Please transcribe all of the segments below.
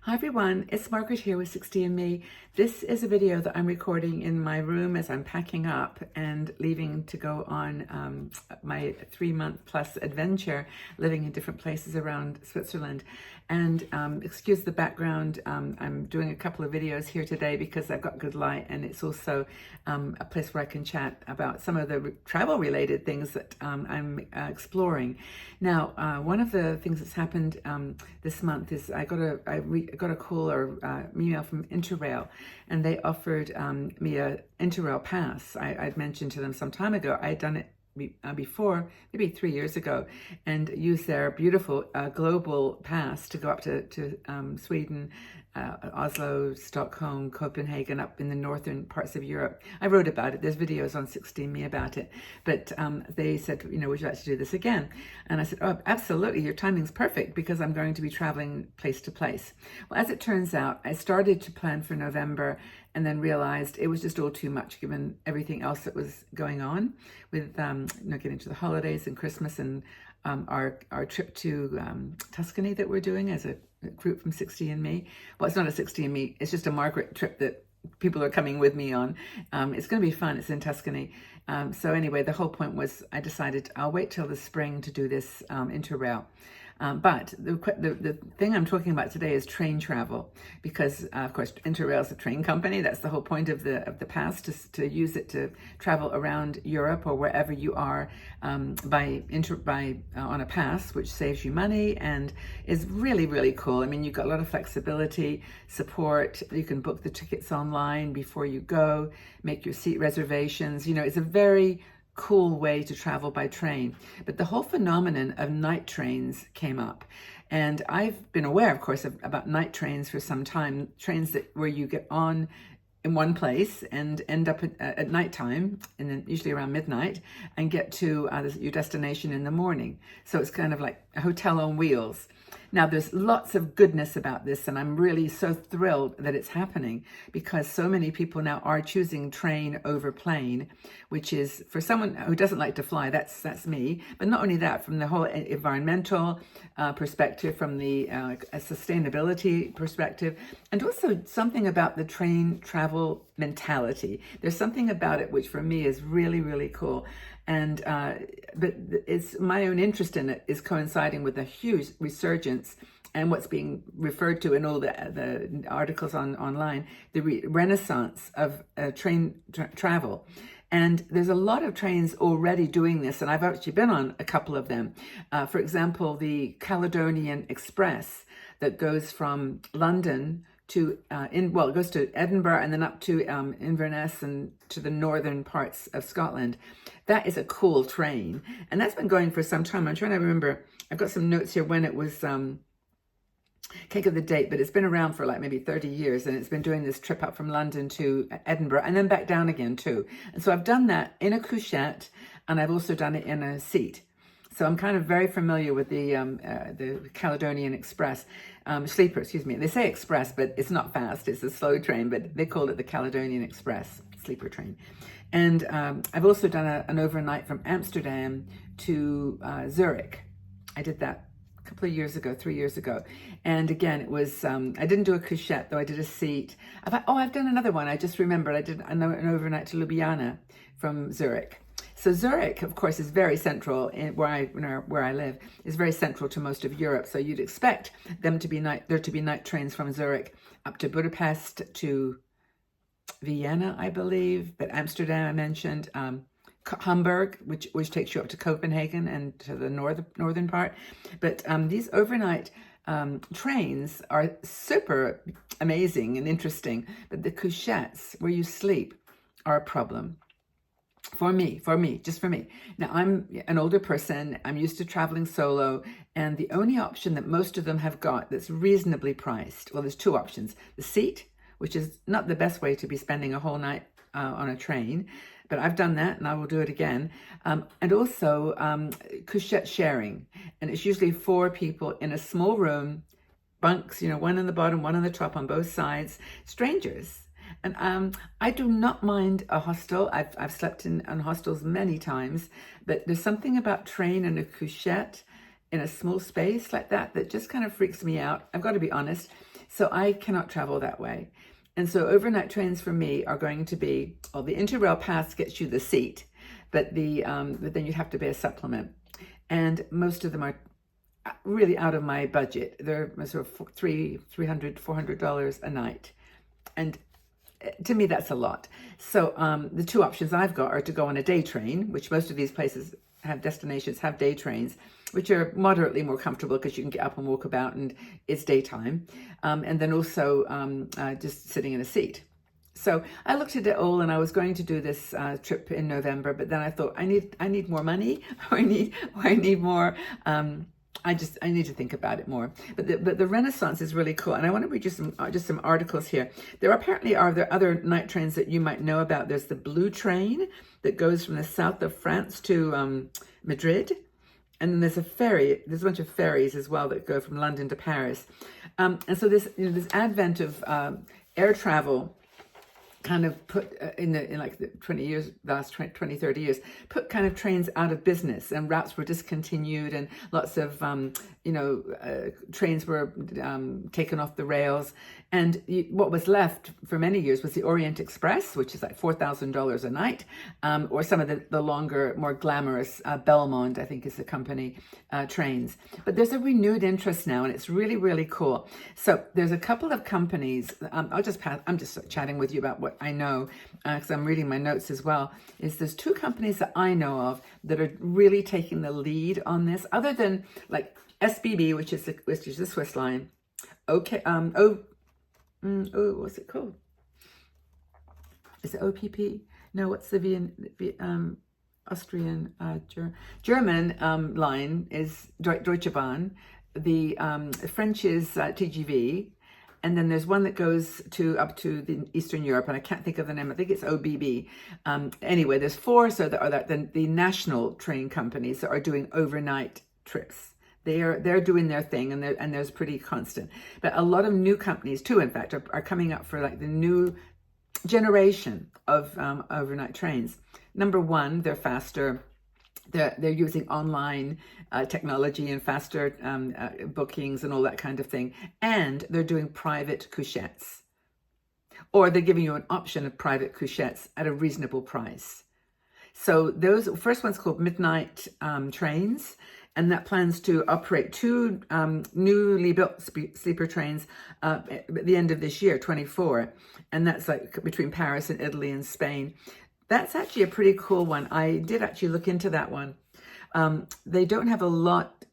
Hi everyone, it's Margaret here with 60andMe. This is a video that I'm recording in my room as I'm packing up and leaving to go on my 3-month plus adventure, living in different places around Switzerland. And excuse the background, I'm doing a couple of videos here today because I've got good light, and it's also a place where I can chat about some of the travel related things that I'm exploring. Now, one of the things that's happened this month is I got a call or email from Interrail, and they offered me a Interrail pass. I'd mentioned to them some time ago. I had done it before, maybe 3 years ago, and used their beautiful global pass to go up to Sweden, Oslo, Stockholm, Copenhagen, up in the northern parts of Europe. I wrote about it. There's videos on 60andMe about it. But they said, would you like to do this again? And I said, oh, absolutely. Your timing's perfect because I'm going to be traveling place to place. Well, as it turns out, I started to plan for November and then realized it was just all too much given everything else that was going on with getting to the holidays and Christmas and our trip to Tuscany that we're doing as a group from 60andMe. Well, it's not a 60andMe, it's just a Margaret trip that people are coming with me on. It's going to be fun. It's in Tuscany. So anyway, the whole point was I decided I'll wait till the spring to do this Interrail. But the thing I'm talking about today is train travel, because of course Interrail is a train company. That's the whole point of the pass, to use it to travel around Europe or wherever you are on a pass, which saves you money and is really, really cool. I mean, you've got a lot of flexibility, support. You can book the tickets online before you go, make your seat reservations. It's a very cool way to travel by train. But the whole phenomenon of night trains came up, and I've been aware, of course, about night trains for some time. Trains where you get on in one place and end up at nighttime, and then usually around midnight, and get to your destination in the morning. So it's kind of like a hotel on wheels. Now, there's lots of goodness about this, and I'm really so thrilled that it's happening because so many people now are choosing train over plane, which is, for someone who doesn't like to fly, that's me. But not only that, from the whole environmental perspective, from the sustainability perspective, and also something about the train travel mentality. There's something about it which for me is really, really cool. And but it's my own interest in it is coinciding with a huge resurgence and what's being referred to in all the articles online, the renaissance of train travel. And there's a lot of trains already doing this, and I've actually been on a couple of them. For example, the Caledonian Express that goes from London to it goes to Edinburgh and then up to Inverness and to the northern parts of Scotland. That is a cool train, and that's been going for some time. I'm trying to remember. I've got some notes here when it was. Can't get the date, but it's been around for like maybe 30 years, and it's been doing this trip up from London to Edinburgh and then back down again too. And so I've done that in a couchette, and I've also done it in a seat. So I'm kind of very familiar with the Caledonian Express, sleeper, excuse me. They say express, but it's not fast. It's a slow train, but they call it the Caledonian Express sleeper train. And I've also done an overnight from Amsterdam to Zurich. I did that a couple of years ago, 3 years ago. And again, it was, I didn't do a couchette, though I did a seat. I've done another one. I just remembered I did an overnight to Ljubljana from Zurich. So Zurich, of course, is very central where I live, is very central to most of Europe. So you'd expect there to be night trains from Zurich up to Budapest, to Vienna, I believe, but Amsterdam I mentioned, Hamburg, which takes you up to Copenhagen and to the northern part. But these overnight trains are super amazing and interesting. But the couchettes, where you sleep, are a problem. For me, just for me. Now, I'm an older person. I'm used to traveling solo. And the only option that most of them have got that's reasonably priced, well, there's two options. The seat, which is not the best way to be spending a whole night on a train. But I've done that, and I will do it again. And also couchette sharing. And it's usually 4 people in a small room, bunks, one on the bottom, one on the top on both sides, strangers. And I do not mind a hostel. I've slept in hostels many times, but there's something about train and a couchette in a small space like that just kind of freaks me out. I've got to be honest. So I cannot travel that way. And so overnight trains for me are going to be, well, the Interrail pass gets you the seat, but then you'd have to pay a supplement. And most of them are really out of my budget. They're sort of $300-400 a night. And to me, that's a lot. So the two options I've got are to go on a day train, which most of these places have day trains, which are moderately more comfortable because you can get up and walk about and it's daytime. And then also just sitting in a seat. So I looked at it all, and I was going to do this trip in November, but then I thought I need more money, or I need more. I need to think about it more. But the Renaissance is really cool, and I want to read you just some articles here. There are other night trains that you might know about. There's the Blue Train that goes from the south of France to Madrid, and then there's a ferry. There's a bunch of ferries as well that go from London to Paris, and so this advent of air travel kind of put in like the 30 years, put kind of trains out of business, and routes were discontinued, and lots of trains were taken off the rails. And what was left for many years was the Orient Express, which is like $4,000 a night, or some of the longer, more glamorous Belmont, I think is the company, trains. But there's a renewed interest now, and it's really, really cool. So there's a couple of companies. I'm just chatting with you about what I know, because I'm reading my notes as well. There's two companies that I know of that are really taking the lead on this, other than like SBB, which is the Swiss line. Okay, what's it called? Is it OPP? No, what's the Austrian, German line is Deutsche Bahn. The French is TGV. And then there's one that goes up to the Eastern Europe, and I can't think of the name. I think it's OBB. Anyway, there's four. So there are the national train companies that are doing overnight trips. They're doing their thing, and there's pretty constant. But a lot of new companies too, in fact, are coming up for like the new generation of overnight trains. Number one, they're faster. They're using online technology and faster bookings and all that kind of thing. And they're doing private couchettes. Or they're giving you an option of private couchettes at a reasonable price. So those first one's called Midnight Trains. And that plans to operate two newly built sleeper trains at the end of this year, 24. And that's like between Paris and Italy and Spain. That's actually a pretty cool one. I did actually look into that one. They don't have a lot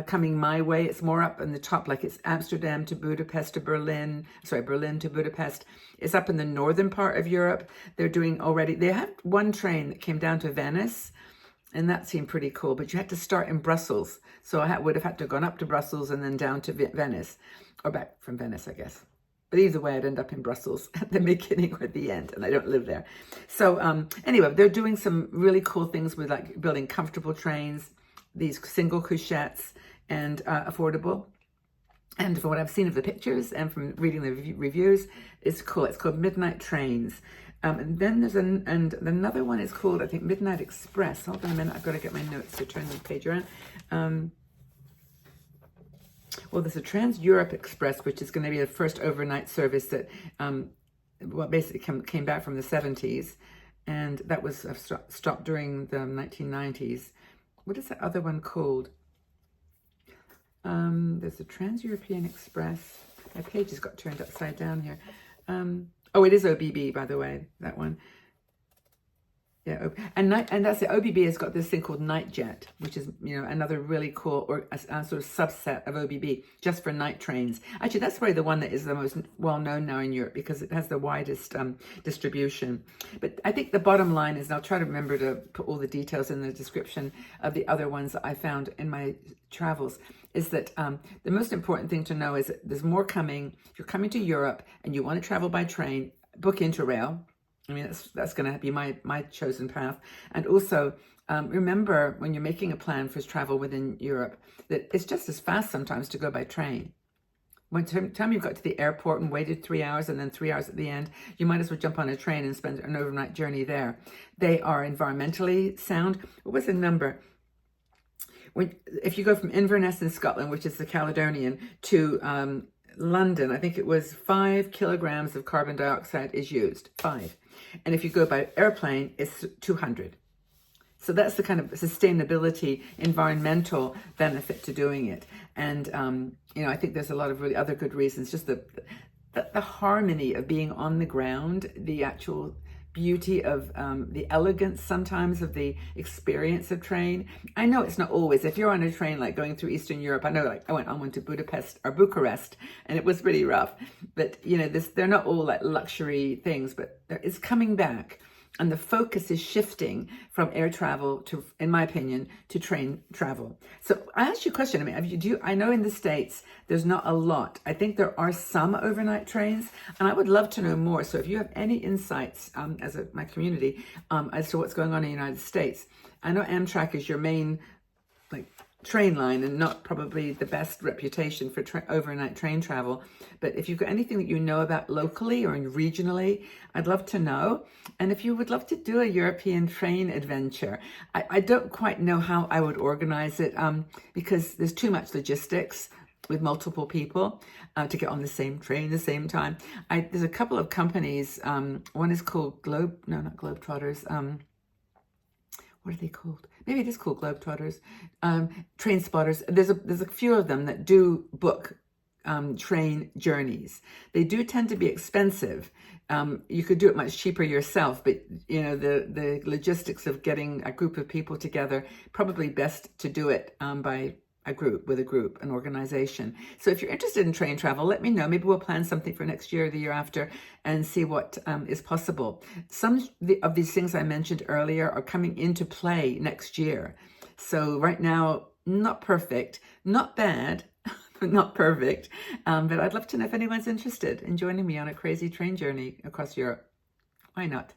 coming my way. It's more up in the top, like it's Amsterdam to Budapest to Berlin to Budapest. It's up in the northern part of Europe. They had one train that came down to Venice, and that seemed pretty cool, but you had to start in Brussels. So I would have had to have gone up to Brussels and then down to Venice, or back from Venice, I guess. But either way, I'd end up in Brussels at the beginning or the end, and I don't live there. So anyway, they're doing some really cool things with like building comfortable trains, these single couchettes, and affordable. And from what I've seen of the pictures and from reading the reviews, it's cool. It's called Midnight Trains. And then there's another one is called, I think, Midnight Express. Hold on a minute, I've got to get my notes to turn the page around. Well, there's a Trans-Europe Express, which is going to be the first overnight service that, basically came back from the 70s. And that was stopped during the 1990s. What is that other one called? There's a Trans-European Express. My page has got turned upside down here. Oh, it is OBB, by the way, that one. Yeah, and that's it. OBB has got this thing called Nightjet, which is another really cool or a sort of subset of OBB just for night trains. Actually, that's probably the one that is the most well known now in Europe because it has the widest distribution. But I think the bottom line is, and I'll try to remember to put all the details in the description of the other ones that I found in my travels, is that the most important thing to know is that there's more coming. If you're coming to Europe and you want to travel by train, book Interrail. I mean, that's going to be my chosen path. And also, remember when you're making a plan for travel within Europe, that it's just as fast sometimes to go by train. By the time you've got to the airport and waited 3 hours and then 3 hours at the end, you might as well jump on a train and spend an overnight journey there. They are environmentally sound. What was the number? If you go from Inverness in Scotland, which is the Caledonian, to London, I think it was 5 kilograms of carbon dioxide is used, 5. And if you go by airplane, it's 200. So that's the kind of sustainability, environmental benefit to doing it. And, I think there's a lot of really other good reasons, just the harmony of being on the ground, the actual beauty of the elegance sometimes of the experience of train. I know it's not always. If you're on a train like going through Eastern Europe, I know like I went on one to Budapest or Bucharest and it was really rough. But they're not all like luxury things, but it's coming back. And the focus is shifting from air travel to, in my opinion, to train travel. So I asked you a question. I mean, I know in the States, there's not a lot. I think there are some overnight trains, and I would love to know more. So if you have any insights my community as to what's going on in the United States. I know Amtrak is your main train line and not probably the best reputation for overnight train travel. But if you've got anything that you know about locally or regionally, I'd love to know. And if you would love to do a European train adventure, I don't quite know how I would organize it because there's too much logistics with multiple people to get on the same train at the same time. There's a couple of companies. One is called Globetrotters. What are they called? Maybe it is called Globetrotters. Train spotters. There's a few of them that do book train journeys. They do tend to be expensive. You could do it much cheaper yourself, but the logistics of getting a group of people together, probably best to do it by an organization. So if you're interested in train travel, let me know. Maybe we'll plan something for next year or the year after and see what is possible. Some of these things I mentioned earlier are coming into play next year. So right now, not perfect, not bad, but not perfect. But I'd love to know if anyone's interested in joining me on a crazy train journey across Europe. Why not?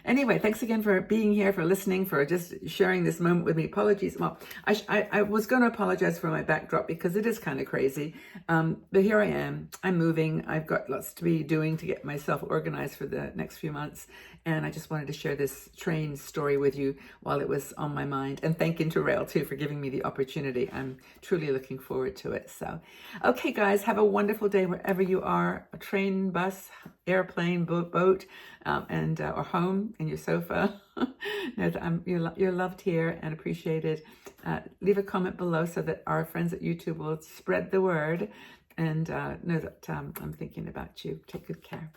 Anyway, thanks again for being here, for listening, for just sharing this moment with me. Apologies. Well, I was going to apologize for my backdrop because it is kind of crazy. But here I am. I'm moving. I've got lots to be doing to get myself organized for the next few months. And I just wanted to share this train story with you while it was on my mind. And thank Interrail, too, for giving me the opportunity. I'm truly looking forward to it. So, okay, guys, have a wonderful day wherever you are. A train, bus, airplane, boat, or home in your sofa. Know that you're loved here and appreciated. Leave a comment below so that our friends at YouTube will spread the word and know that I'm thinking about you. Take good care.